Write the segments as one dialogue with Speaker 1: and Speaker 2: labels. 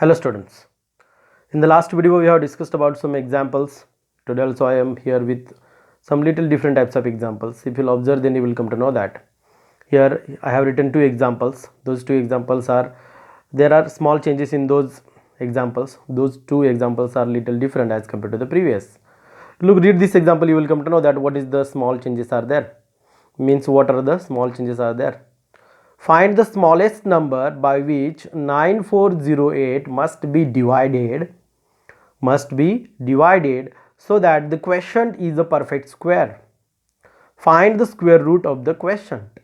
Speaker 1: Hello students, in the last video we have discussed about some examples. Today also I am here with some little different types of examples. If you will observe, then you will come to know that here I have written two examples. Those two examples are, there are small changes in those examples. Those two examples are little different as compared to the previous. Read this example, you will come to know that what is the small changes are there, means what are the small changes are there. Find the smallest number by which 9408 must be divided so that the quotient is a perfect square. Find the square root of the quotient.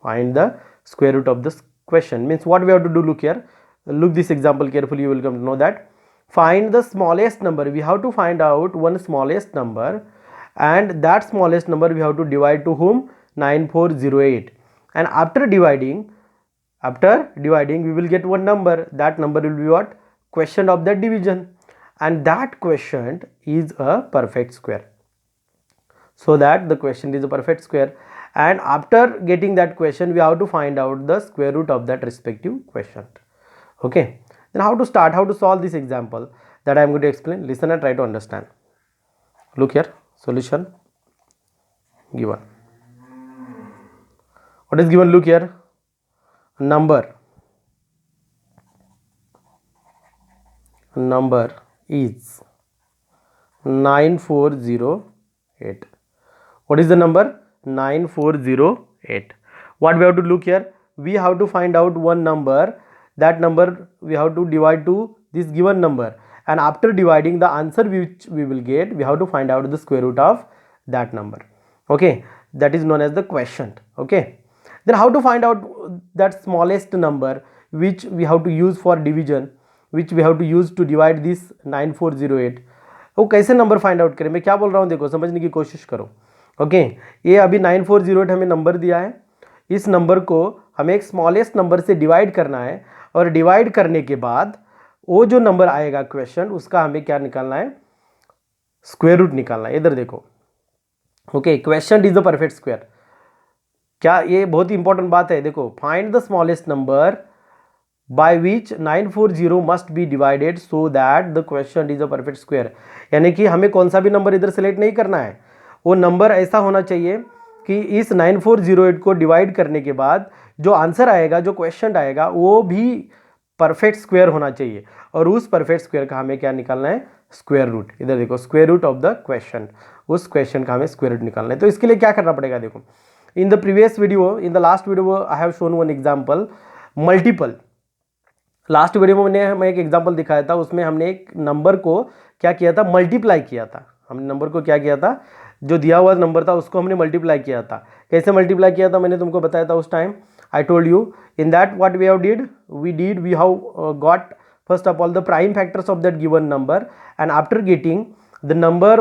Speaker 1: Find the square root of the quotient means what we have to do. Look here, look this example carefully, you will come to know that find the smallest number. We have to find out one smallest number, and that smallest number we have to divide to whom? 9408. And after dividing we will get one number. That number will be what? Quotient of that division, and that quotient is a perfect square. So that the quotient is a perfect square, and after getting that quotient we have to find out the square root of that respective quotient. Okay, then how to start, how to solve this example, that I am going to explain. Listen and try to understand. Look here, solution given. What is given? Look here, number is 9408. What is the number? 9408. What we have to look here, we have to find out one number. That number we have to divide to this given number, and after dividing, the answer which we will get, we have to find out the square root of that number. Okay, that is known as the quotient. Okay, then how to find out that smallest number which we have to use for division, which we have to use to divide this 9408. वो कैसे number find out करें? मैं क्या बोल रहा हूँ, देखो समझने की कोशिश करो. ओके, ये अभी 9408 हमें नंबर दिया है. इस नंबर को हमें एक स्मॉलेस्ट नंबर से डिवाइड करना है, और डिवाइड करने के बाद वो जो नंबर आएगा क्वेश्चन, उसका हमें क्या निकालना है? स्क्वायर रूट निकालना है. इधर देखो. Okay, question is the perfect square. क्या ये बहुत ही इंपॉर्टेंट बात है. देखो, find the smallest number by which 940 must be divided so that the quotient is a perfect square. यानी कि हमें कौन सा भी नंबर इधर सेलेक्ट नहीं करना है. वो नंबर ऐसा होना चाहिए कि इस 9408 को डिवाइड करने के बाद जो आंसर आएगा, जो क्वेश्चन आएगा, वो भी परफेक्ट स्क्वायर होना चाहिए, और उस परफेक्ट स्क्वायर का हमें क्या निकालना है? Square root. इधर देखो, square root of the question, उस क्वेश्चन का हमें स्क्वायर रूट निकालना है. तो इसके लिए क्या करना पड़ेगा? देखो, in the previous video, in the last video I have shown one example, multiple. Last video में मैं एक एग्जांपल दिखाया था, उसमें हमने एक नंबर को क्या किया था? मल्टीप्लाई किया था. हमने नंबर को क्या किया था? जो दिया हुआ नंबर था उसको हमने मल्टीप्लाई किया था. कैसे मल्टीप्लाई किया था मैंने तुमको बताया था उस time. I told you in that what we have we have got first of all the prime factors of that given number, and after getting the number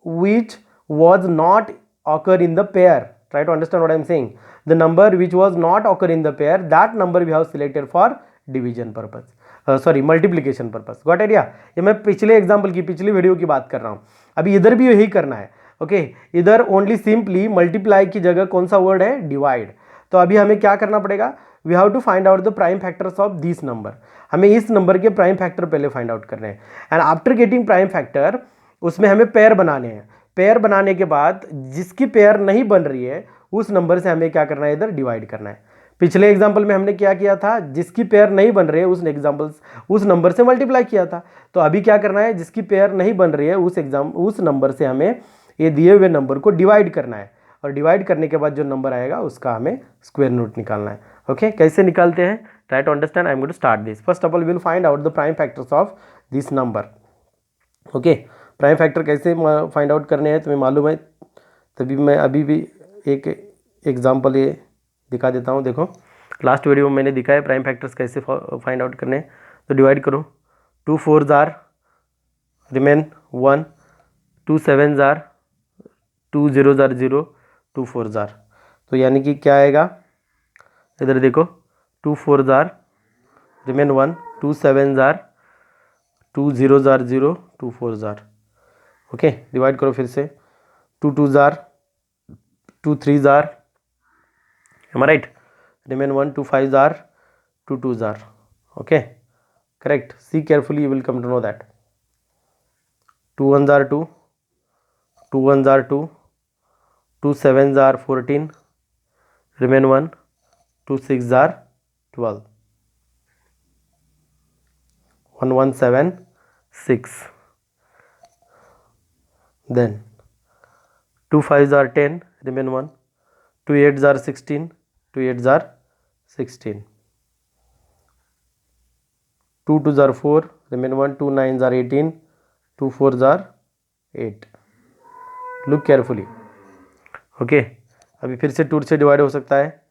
Speaker 1: which was not occur in the pair. Try to understand what I am saying. The number which was not occur in the pair, that number we have selected for division purpose, sorry multiplication purpose. Got idea? ये मैं पिछले example की, पिछली video की बात कर रहा हूँ. अभी इधर भी यही करना है. ओके, इधर ओनली सिंपली मल्टीप्लाई की जगह कौन सा वर्ड है? डिवाइड. तो अभी हमें क्या करना पड़ेगा? We have to find out the prime factors of this number. हमें इस नंबर के प्राइम फैक्टर पहले फाइंड आउट करने हैं, and after getting prime factor उसमें हमें पेयर बनाने हैं. पेयर बनाने के बाद जिसकी पेयर नहीं बन रही है उस नंबर से हमें क्या करना है? इधर डिवाइड करना है. पिछले एग्जाम्पल में हमने क्या किया था? जिसकी पेयर नहीं बन रही है उस नंबर से मल्टीप्लाई किया था. तो अभी क्या करना है? जिसकी पेयर नहीं बन रही है उस नंबर से हमें ये दिए हुए नंबर को डिवाइड करना है, और डिवाइड करने के बाद जो नंबर आएगा उसका हमें स्क्वायर रूट निकालना है. ओके, कैसे निकालते हैं? Try to understand. I am going to start this. First of all we will find out the prime factors of this number. Okay, prime factor कैसे फाइंड आउट करने हैं तुम्हें मालूम है, तभी मैं अभी भी एक एग्जाम्पल ये दिखा देता हूँ. देखो, लास्ट वीडियो में मैंने दिखाया प्राइम फैक्टर्स कैसे फाइंड आउट करने. तो डिवाइड करो. 2 4s are remain 1, 2 7s are 2 0s are 0, 2 4s are. तो यानी कि क्या आएगा? इधर देखो, 2 4s are remain 1, 2 7s are 2 0s are 0, 2 4s are. Okay, divide करो फिर से. 2 2s are 2 3s are. Am I right? Remain 1, 2 5s are 2 2s are. Okay. correct. See carefully, you will come to know that. 2 ones are 2, 2 ones are 2, 2 sevens are 14, remain 1, 2 sixes are 12, 1 1 7 6, then 2 fives are 10, remain 1, 2 eights are 16, 2 eights are 16, 2 twos are 4, remain 1, 2 nines are 18, 2 fours are 8. Look carefully. Okay, अभी फिर से 2 से divide हो सकता है.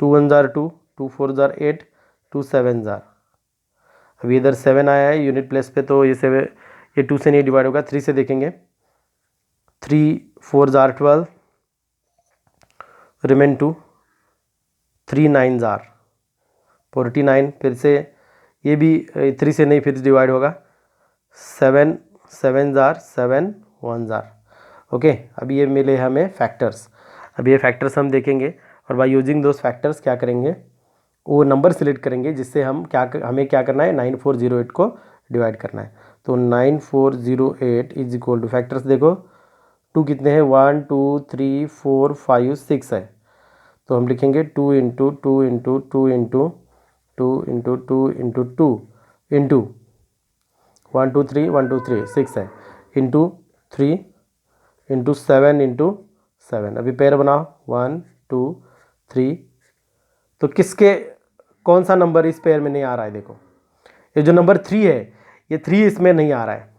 Speaker 1: 2 1s are 2, 2 4s are 8, 2 7s are. अभी इधर 7 आया है यूनिट प्लेस पे, तो ये 2 से नहीं डिवाइड होगा, 3 से देखेंगे. 3 4s are 12, remain 2, 3 9s are 49. फिर से ये भी 3 से नहीं फिर डिवाइड होगा. 7 7s are 7 1s are. Okay, अभी ये मिले हमें फैक्टर्स. अभी ये फैक्टर्स हम देखेंगे और बाय यूजिंग दोस फैक्टर्स क्या करेंगे, वो नंबर सिलेक्ट करेंगे जिससे हमें क्या करना है, 9408 को डिवाइड करना है. तो 9408 इज इक्वल टू, फैक्टर्स देखो 2 कितने हैं, 1 2 3 4 5 6 है. तो हम लिखेंगे 2 into 2 into 2 into 2 into 2 into 2 into 1 2 3 1 2 3 6 है, इंटू 3 इंटू 7 इंटू 7. अभी पेयर बनाओ 1 2 3. तो कौन सा नंबर इस पेयर में नहीं आ रहा है, देखो ये जो नंबर 3 है, ये 3 इसमें नहीं आ रहा है,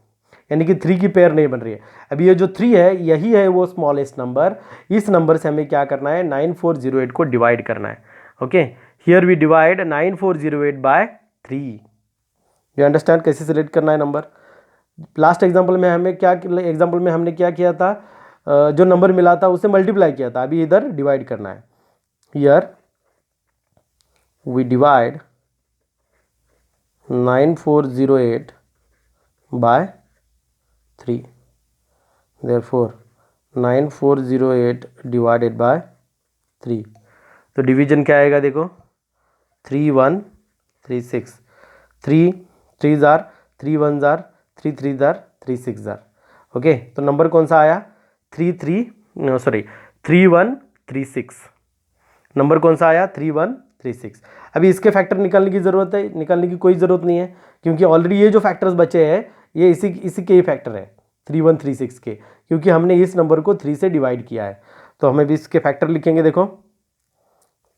Speaker 1: यानी कि 3 की पेयर नहीं बन रही है. अभी ये जो 3 है, यही है वो स्मॉलेस्ट नंबर. इस नंबर से हमें क्या करना है, 9408 को डिवाइड करना है. Okay, here we divide 9408 by 3. You understand कैसे सिलेक्ट करना है नंबर. लास्ट एग्जाम्पल में हमने क्या किया था, जो नंबर मिला था उसे मल्टीप्लाई किया था. अभी इधर डिवाइड करना है. Here we divide 9408 by 3. therefore 9408 divided by 3. तो डिवीजन क्या आएगा, देखो 3 1 3 6, 3 3s are 3 1s are 3 3s are 3 6s are. Okay, तो नंबर कौन सा आया, 3136. नंबर कौन सा आया, 3136. अभी इसके फैक्टर निकालने की ज़रूरत है, निकालने की कोई ज़रूरत नहीं है, क्योंकि ऑलरेडी ये जो फैक्टर्स बचे हैं ये इसी के ही फैक्टर है 3136 के, क्योंकि हमने इस नंबर को 3 से डिवाइड किया है. तो हमें भी इसके फैक्टर लिखेंगे. देखो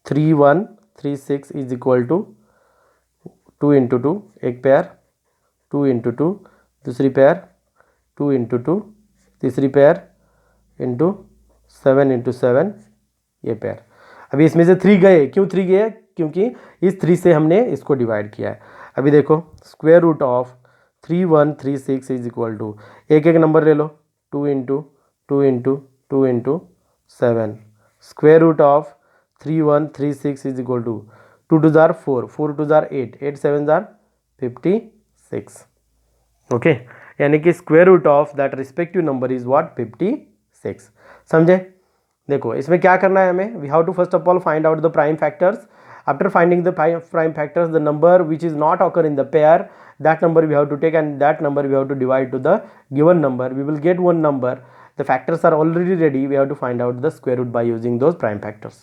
Speaker 1: 3136 इज इक्वल टू 2 इंटू 2 एक पेयर, 2 इंटू 2 दूसरी पेयर, 2 इंटू 2 तीसरी पेयर, इंटू 7 इंटू 7 ये पेयर. अभी इसमें से 3 गए, क्यों 3 गए, क्योंकि इस 3 से हमने इसको डिवाइड किया है. अभी देखो square root of 3136 is equal to, एक एक नंबर ले लो, 2 into 2 into 2 into 7. Square root of 3136 is equal to 2 2 जार 4, 4 2 जार 8, 8 7 जार 56. ओके, यानी कि square root of that respective number is what, 56. समझे. देखो इसमें क्या करना है हमें, we have to first of all find out the prime factors. After finding the prime factors, the number which is not occur in the pair, that number we have to take and that number we have to divide to the given number. We will get one number. The factors are already ready. We have to find out the square root by using those prime factors.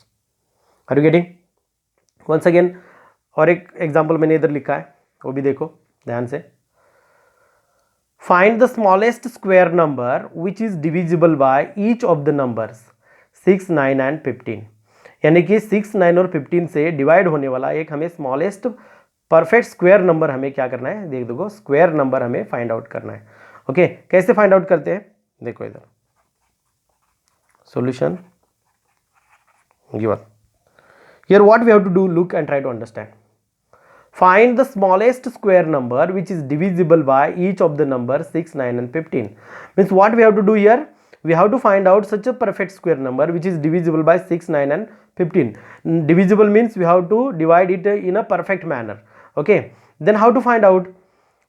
Speaker 1: Are you getting? Once again और एक example मैंने इधर लिखा है, वो भी देखो ध्यान से. Find the smallest square number which is divisible by each of the numbers 6, 9 and 15. यानी कि 6, 9 और 15 से डिवाइड होने वाला एक हमें स्मॉलेस्ट परफेक्ट स्क्वायर नंबर हमें क्या करना है, देख दो स्क्वायर नंबर हमें फाइंड आउट करना है. ओके, कैसे फाइंड आउट करते हैं, देखो इधर solution given. Here what we have to do, look and try to understand. Find the smallest square number which is divisible by each of the number 6, 9 and 15. Means what we have to do here, we have to find out such a perfect square number which is divisible by 6, 9 and 15. Divisible means we have to divide it in a perfect manner. Okay, then how to find out,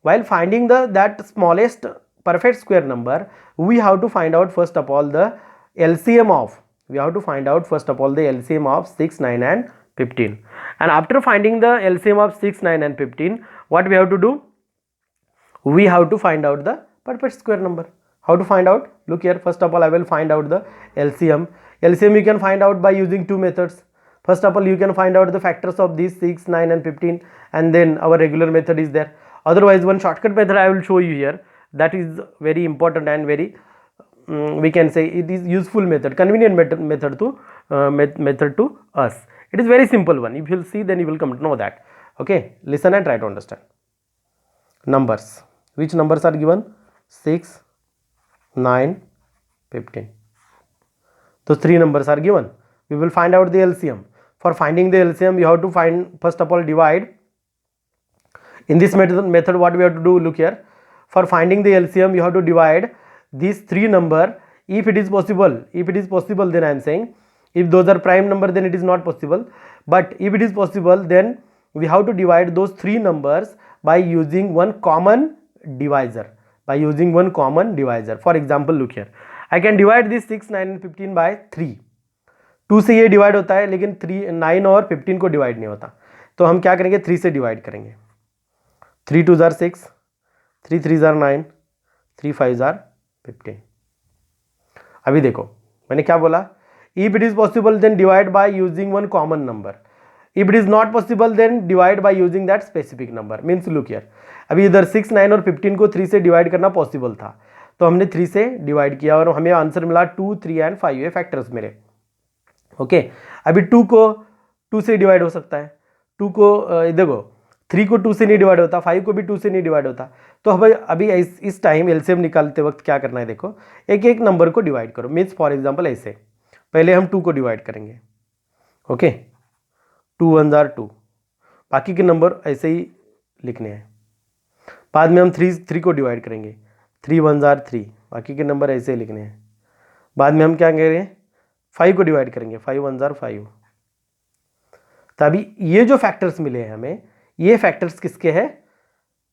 Speaker 1: while finding that smallest perfect square number, we have to find out first of all the LCM of, we have to find out first of all the LCM of 6, 9 and 15. And after finding the LCM of 6, 9 and 15, what we have to do? We have to find out the perfect square number. How to find out? Look here, first of all I will find out the LCM. LCM you can find out by using two methods. First of all you can find out the factors of these 6, 9 and 15, and then our regular method is there. Otherwise one shortcut method I will show you here, that is very important and very we can say it is useful method, convenient method to us. It is very simple one. If you will see, then you will come to know that. Okay, listen and try to understand. Numbers. Which numbers are given? 6, 9, 15. Those three numbers are given. We will find out the LCM. For finding the LCM, you have to find, first of all, divide. In this method what we have to do, look here. For finding the LCM, you have to divide these three number. If it is possible, then I am saying, if those are prime number, then it is not possible. But if it is possible, then we have to divide those three numbers by using one common divisor. For example, look here. I can divide this 6, 9 and 15 by 3. 2 से ये divide होता है, लेकिन 9 और 15 को divide नहीं होता. तो हम क्या करेंगे? 3 से डिवाइड करेंगे. 3 2 जार 6, 3 3 जार 9, 3 5 जार 15. अभी देखो मैंने क्या बोला? If it is possible, then divide by using one common number. If it is not possible, then divide by using that specific number. Means look here. अभी इधर 6, 9 और 15 को 3 से डिवाइड करना पॉसिबल था, तो हमने 3 से डिवाइड किया और हमें आंसर मिला 2, 3 एंड 5. ये फैक्टर्स मेरे. ओके, अभी 2 को 2 से डिवाइड हो सकता है. 2 को देखो 3 को 2 से नहीं डिवाइड होता, 5 को भी 2 से नहीं डिवाइड होता. तो अभी इस टाइम एलसीएम निकालते वक्त क्या करना है? देखो, एक एक नंबर को डिवाइड करो. मीन्स फॉर एग्जाम्पल ऐसे, पहले हम 2 को डिवाइड करेंगे. Okay, 2 1 jar 2. बाकी के नंबर ऐसे ही लिखने हैं. बाद में हम 3 को डिवाइड करेंगे. 3 1 जार 3. बाकी के नंबर ऐसे ही लिखने हैं. बाद में हम क्या करेंगे? 5 को डिवाइड करेंगे. 5 1 जार 5. तो अभी ये जो फैक्टर्स मिले हैं हमें, ये फैक्टर्स किसके हैं?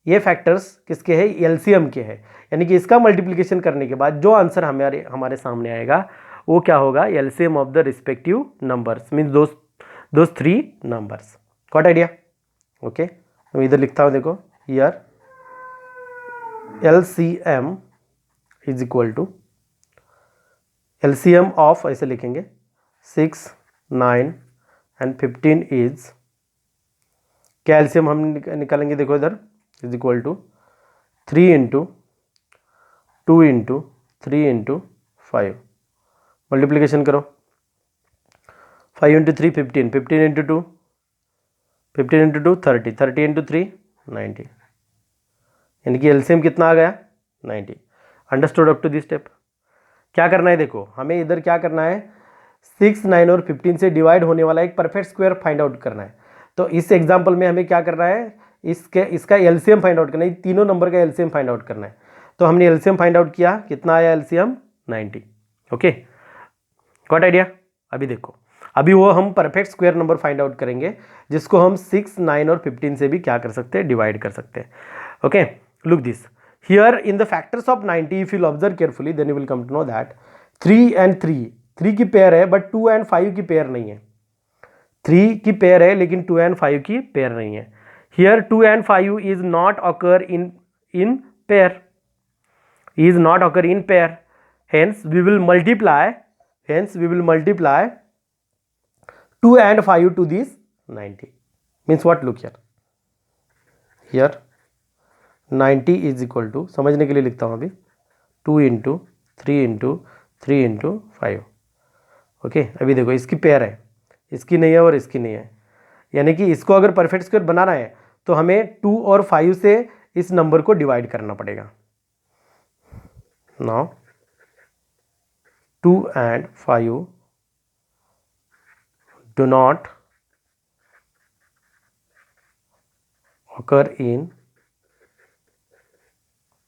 Speaker 1: एलसीएम के हैं. यानी कि इसका मल्टीप्लिकेशन करने के बाद जो आंसर हमारे सामने आएगा वो क्या होगा? LCM of the respective numbers. Means those 3 numbers. Got idea? Okay, मैं इधर लिखता हूँ. देखो here LCM is equal to LCM of, ऐसे लिखेंगे, 6, 9 एंड 15 इज, क्या एलसीएम हम निकालेंगे? देखो इधर, is equal to 3 into 2 into 3 into 5. Multiplication करो. 5 इंटू 3 15, 15 इंटू 2 15 इंटू 2 30, 30 इंटू 3 90. यानी कि एलसीएम कितना आ गया? 90. Understood up to this step? क्या करना है? देखो हमें इधर क्या करना है? 6, 9 और 15 से डिवाइड होने वाला एक परफेक्ट स्क्वायर फाइंड आउट करना है. तो इस एग्जाम्पल में हमें क्या करना है? इसका एलसीएम फाइंड आउट करना है. तीनों नंबर का एलसीएम फाइंड आउट करना है. तो हमने एलसीएम फाइंड आउट किया. कितना आया एलसीएम? 90. Okay, got idea? अभी देखो, अभी वो हम perfect square number find out करेंगे जिसको हम 6, 9 और 15 से भी क्या कर सकते हैं? डिवाइड कर सकते हैं. Okay, look this here in the factors of 90. If you observe carefully, then you will come to know that 3 and 3 की पेयर है, बट 2 एंड 5 की पेयर नहीं है. 3 की पेयर है लेकिन 2 एंड 5 की पेयर नहीं है. Here 2 and 5 is not occur in pair, is not occur in pair. Hence we will multiply 2 and 5 to this 90. Means what? Look here 90 is equal to, समझने के लिए लिखता हूँ अभी, 2 इंटू 3 इंटू 3 इंटू 5. ओके, अभी देखो इसकी पेयर है, इसकी नहीं है और इसकी नहीं है. यानी कि इसको अगर परफेक्ट स्क्वायर बनाना है तो हमें 2 और 5 से इस नंबर को डिवाइड करना पड़ेगा. Now 2 and 5 do not occur in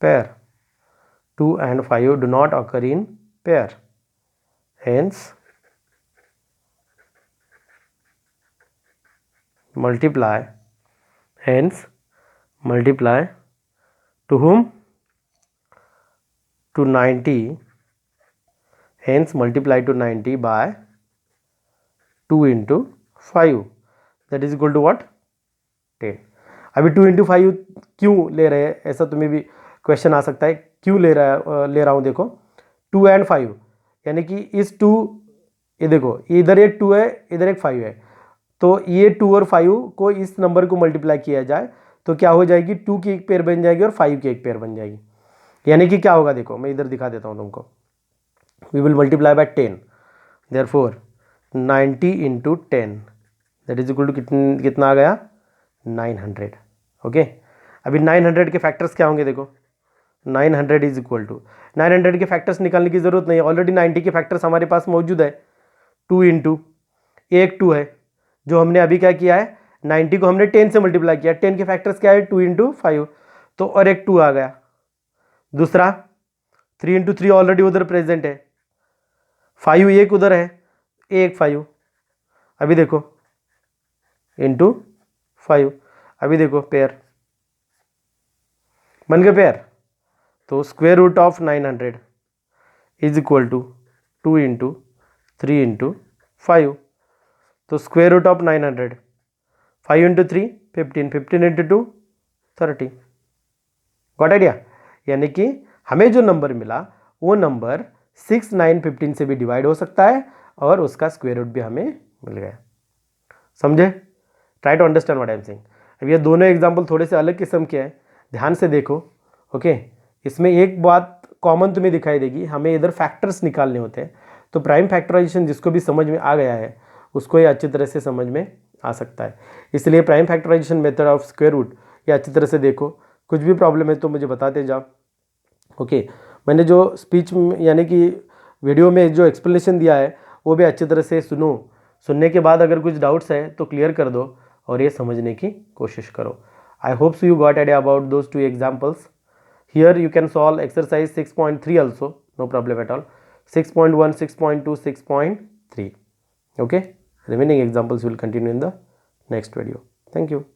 Speaker 1: pair. 2 and 5 do not occur in pair. Hence multiply to whom? To 90. Hence multiply to 90 by 2 into 5. That is equal to what 10। अभी 2 इंटू 5 क्यों ले रहे हैं, ऐसा तुम्हें भी क्वेश्चन आ सकता है, क्यों ले रहा हूँ देखो 2 एंड 5, यानी कि इस 2, ये देखो इधर एक 2 है इधर एक 5 है, तो ये 2 और 5 को इस नंबर को मल्टीप्लाई किया जाए तो क्या हो जाएगी, 2 की एक पेयर बन जाएगी और 5 की एक पेयर बन जाएगी। यानी कि क्या होगा देखो, मैं इधर दिखा देता हूँ तुमको, we will multiply by 10, therefore 90 into 10 that is equal to कितना आ गया 900। ओके, अभी 900 के फैक्टर्स क्या होंगे देखो, 900 इज इक्वल टू 900 के फैक्टर्स निकालने की जरूरत नहीं है, ऑलरेडी 90 के फैक्टर्स हमारे पास मौजूद है। 2 इंटू एक 2 है जो हमने अभी क्या किया है, 90 को हमने 10 से मल्टीप्लाई किया, 10 के फैक्टर्स क्या है 2 इंटू 5, तो और एक 2 आ गया। दूसरा 3 इंटू 3 ऑलरेडी उधर प्रेजेंट है, 5 एक उधर है, एक 5, अभी देखो इंटू 5, अभी देखो पेयर बन गए पेयर, तो square root of 900 is equal to 2 into 3 into 5, तो square root of 900, 5 into 3 15, 15 into 2 30। Got idea, यानी कि हमें जो नंबर मिला वो नंबर 6, 9, 15 से भी डिवाइड हो सकता है और उसका स्क्वायर रूट भी हमें मिल गया। समझे? Try to understand what I am saying. अब ये दोनों एग्जाम्पल थोड़े से अलग किस्म के हैं, ध्यान से देखो। ओके, इसमें एक बात कॉमन तुम्हें दिखाई देगी, हमें इधर फैक्टर्स निकालने होते हैं, तो प्राइम फैक्टराइजेशन जिसको भी समझ में आ गया है उसको ये अच्छी तरह से समझ में आ सकता है। इसलिए prime factorisation method of square root ये अच्छी तरह से देखो, कुछ भी प्रॉब्लम है तो मुझे बताते जाओ। ओके, मैंने जो स्पीच यानी कि वीडियो में जो एक्सप्लेनेशन दिया है वो भी अच्छी तरह से सुनो, सुनने के बाद अगर कुछ डाउट्स है तो क्लियर कर दो और ये समझने की कोशिश करो। I hope so you got idea about those 2 examples. Here you can solve exercise 6.3 also, no problem at all, 6.1, 6.2, 6.3. okay, remaining examples will continue in the next video. Thank you.